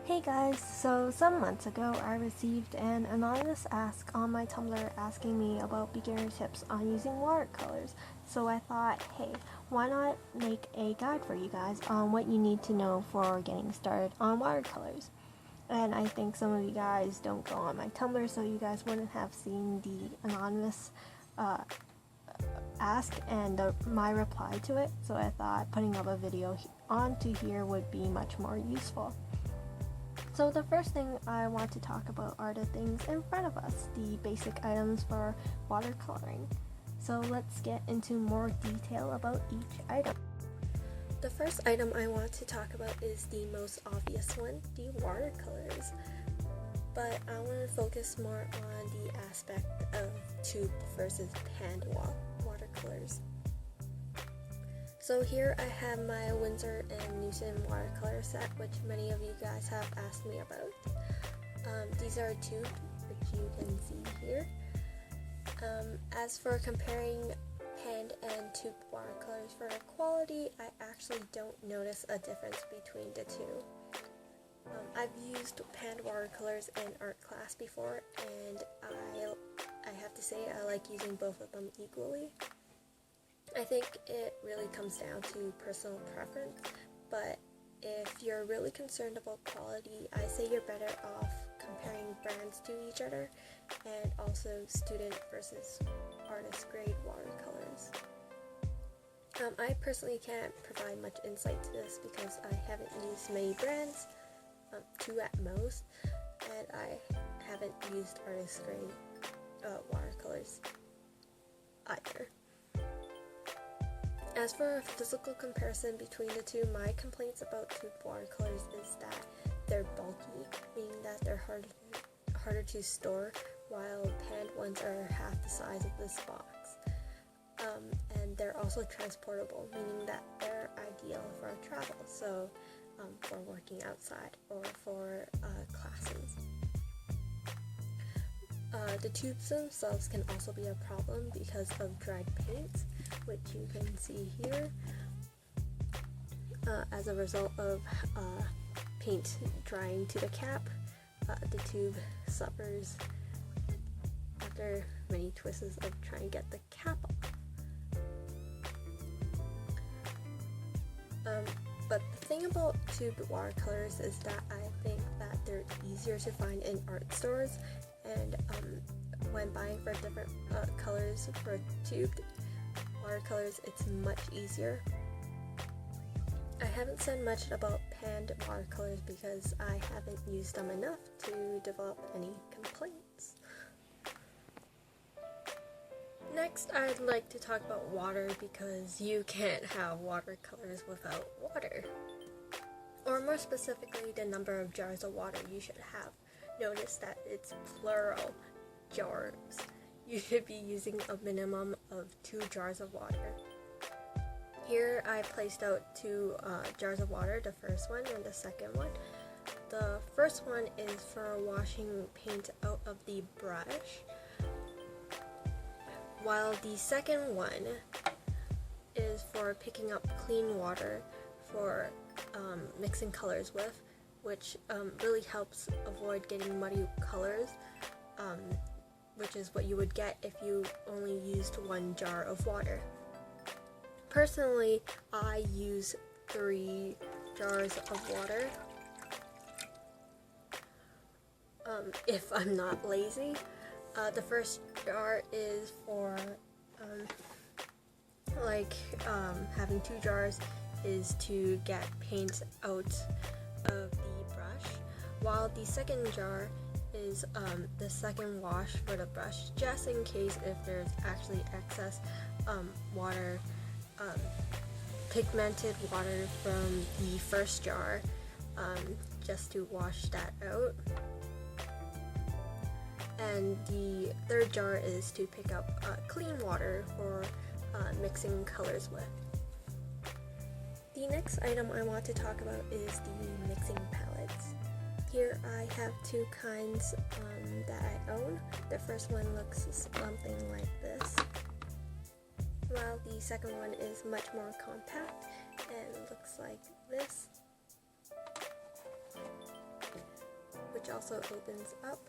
Hey guys, so some months ago I received an anonymous ask on my Tumblr asking me about beginner tips on using watercolors. So I thought, hey, why not make a guide for you guys on what you need to know for getting started on watercolors. And I think some of you guys don't go on my Tumblr, so you guys wouldn't have seen the anonymous ask and my reply to it. So I thought putting up a video onto here would be much more useful. So the first thing I want to talk about are the things in front of us, the basic items for watercoloring. So let's get into more detail about each item. The first item I want to talk about is the most obvious one, the watercolors. But I want to focus more on the aspect of tube versus pan watercolors. So here I have my Winsor & Newton watercolor set, which many of you guys have asked me about. These are tubed, which you can see here. As for comparing pan and tube watercolors for quality, I actually don't notice a difference between the two. I've used pan watercolors in art class before, and I have to say I like using both of them equally. I think it really comes down to personal preference, but if you're really concerned about quality, I say you're better off comparing brands to each other, and also student versus artist grade watercolors. I personally can't provide much insight to this because I haven't used many brands, 2 at most, and I haven't used artist grade watercolors either. As for a physical comparison between the two, my complaints about tube watercolors is that they're bulky, meaning that they're harder to store, while panned ones are half the size of this box. And they're also transportable, meaning that they're ideal for travel, so for working outside or for classes. The tubes themselves can also be a problem because of dried paints, which you can see here. As a result of paint drying to the cap, the tube suffers after many twists of trying to get the cap off. But the thing about tube watercolors is that I think that they're easier to find in art stores, and when buying for different colors for tubed watercolors, it's much easier. I haven't said much about panned watercolors because I haven't used them enough to develop any complaints. Next, I'd like to talk about water because you can't have watercolors without water. Or more specifically, the number of jars of water you should have. Notice that it's plural jars. You should be using a minimum of 2 jars of water. Here I placed out 2 jars of water, the first one and the second one. The first one is for washing paint out of the brush, while the second one is for picking up clean water for mixing colors with, which really helps avoid getting muddy colors, which is what you would get if you only used 1 jar of water. Personally, I use 3 jars of water if I'm not lazy. The first jar is for having 2 jars is to get paint out of the brush, while the second jar is the second wash for the brush, just in case if there's actually excess water, pigmented water from the first jar, just to wash that out. And the third jar is to pick up clean water for mixing colors with. The next item I want to talk about is the mixing palettes. Here I have 2 kinds that I own. The first one looks something like this, while the second one is much more compact and looks like this. which also opens up,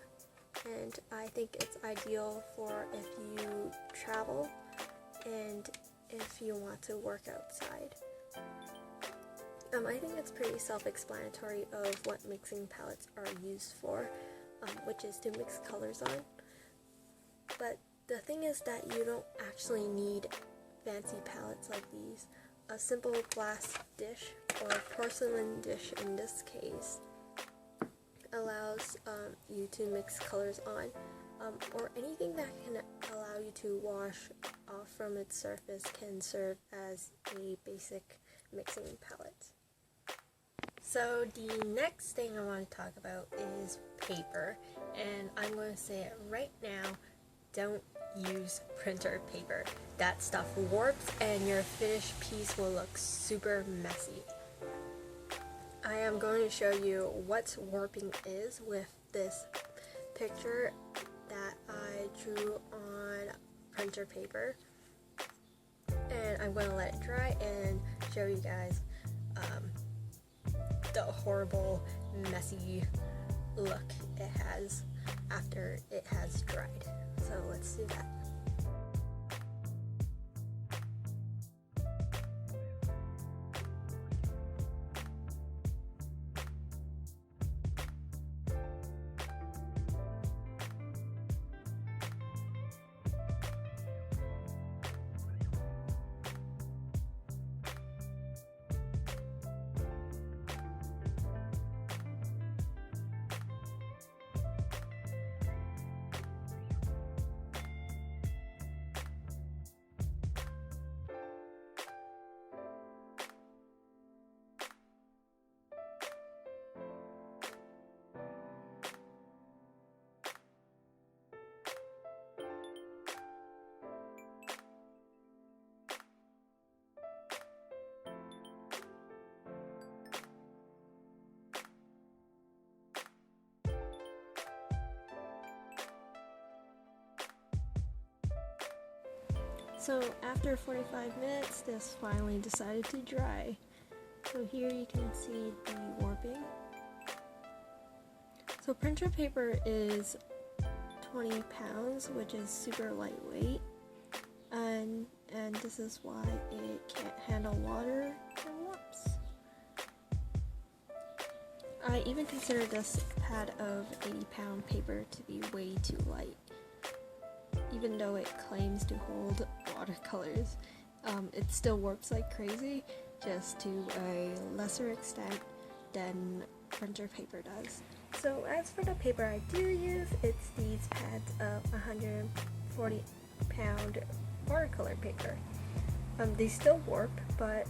and I think it's ideal for if you travel and if you want to work outside. I think it's pretty self-explanatory of what mixing palettes are used for, which is to mix colors on. But the thing is that you don't actually need fancy palettes like these. A simple glass dish, or porcelain dish in this case, allows you to mix colors on, or anything that can allow you to wash off from its surface can serve as a basic mixing palette. So the next thing I want to talk about is paper, and I'm going to say it right now, don't use printer paper. That stuff warps and your finished piece will look super messy. I am going to show you what warping is with this picture that I drew on printer paper, and I'm going to let it dry and show you guys the horrible messy look it has after it has dried. So let's do that. So after 45 minutes, this finally decided to dry. So here you can see the warping. So printer paper is 20 pounds, which is super lightweight, and this is why it can't handle water and warps. I even consider this pad of 80-pound paper to be way too light, even though it claims to hold watercolors. It still warps like crazy, just to a lesser extent than printer paper does. So as for the paper I do use, it's these pads of 140-pound watercolor paper. They still warp, but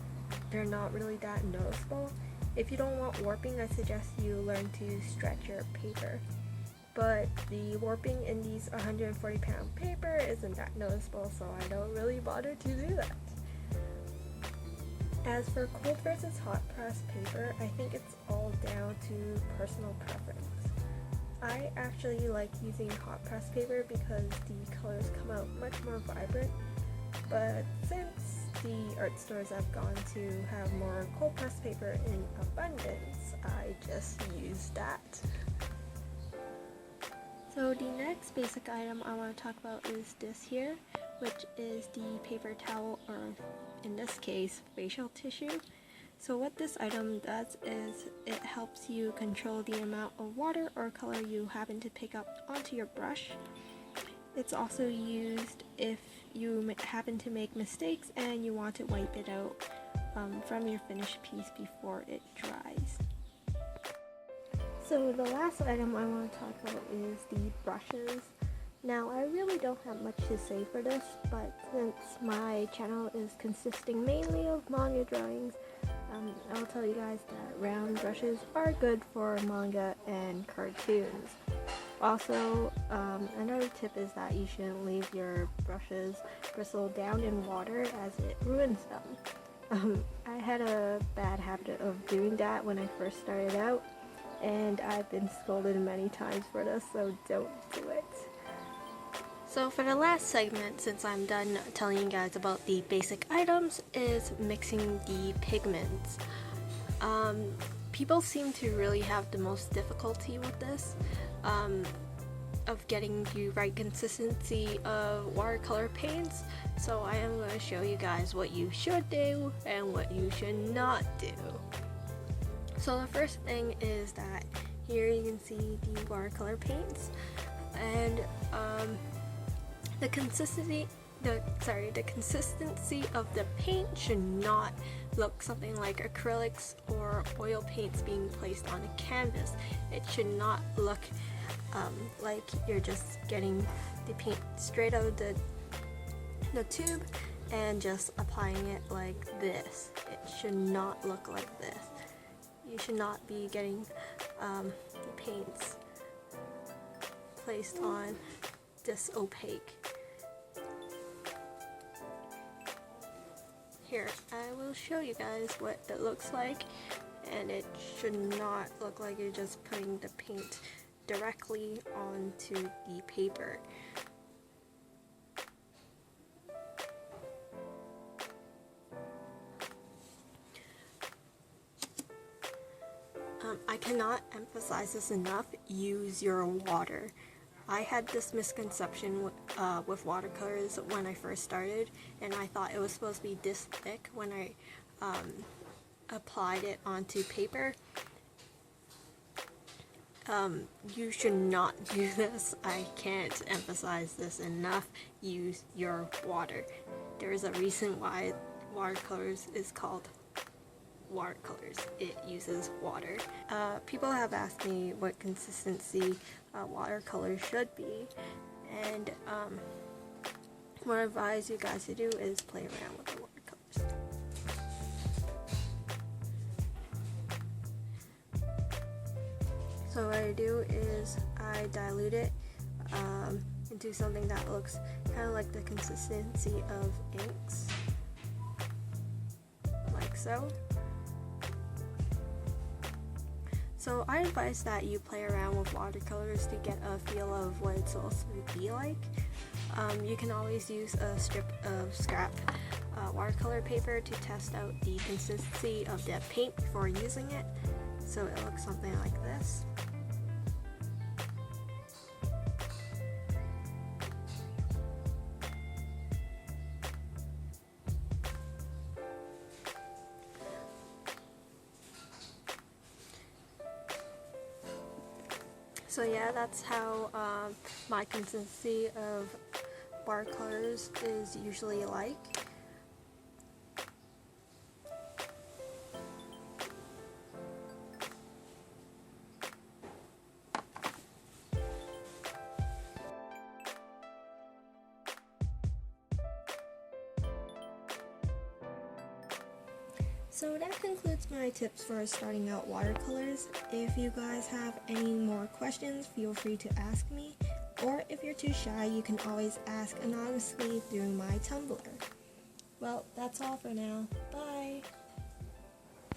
they're not really that noticeable. If you don't want warping, I suggest you learn to stretch your paper. But the warping in these 140-pound paper isn't that noticeable, so I don't really bother to do that. As for cold versus hot press paper, I think it's all down to personal preference. I actually like using hot press paper because the colors come out much more vibrant, but since the art stores I've gone to have more cold press paper in abundance, I just use that. So the next basic item I want to talk about is this here, which is the paper towel, or in this case, facial tissue. So what this item does is it helps you control the amount of water or color you happen to pick up onto your brush. It's also used if you happen to make mistakes and you want to wipe it out from your finished piece before it dries. So the last item I want to talk about is the brushes. Now I really don't have much to say for this, but since my channel is consisting mainly of manga drawings, I'll tell you guys that round brushes are good for manga and cartoons. Also, another tip is that you shouldn't leave your brushes bristle down in water as it ruins them. I had a bad habit of doing that when I first started out, and I've been scolded many times for this, so don't do it. So for the last segment, since I'm done telling you guys about the basic items, is mixing the pigments. people seem to really have the most difficulty with this, of getting the right consistency of watercolor paints. So I am going to show you guys what you should do and what you should not do. So the first thing is that here you can see the watercolor paints, and the consistency of the paint should not look something like acrylics or oil paints being placed on a canvas. It should not look like you're just getting the paint straight out of the tube and just applying it like this. It should not look like this. You should not be getting the paints placed on this opaque. Here, I will show you guys what it looks like, and it should not look like you're just putting the paint directly onto the paper. I cannot emphasize this enough, use your water. I had this misconception with watercolors when I first started, and I thought it was supposed to be this thick when I applied it onto paper. You should not do this. I can't emphasize this enough. Use your water. There is a reason why watercolors is called watercolors. It uses water. People have asked me what consistency watercolor should be, and what I advise you guys to do is play around with the watercolors. So what I do is I dilute it into something that looks kind of like the consistency of inks, like so. So I advise that you play around with watercolors to get a feel of what it's supposed to be like. You can always use a strip of scrap watercolor paper to test out the consistency of the paint before using it. So it looks something like this. So yeah, that's how my consistency of watercolors is usually like. So that concludes my tips for starting out watercolors. If you guys have any more questions, feel free to ask me, or if you're too shy, you can always ask anonymously through my Tumblr. Well, that's all for now. Bye!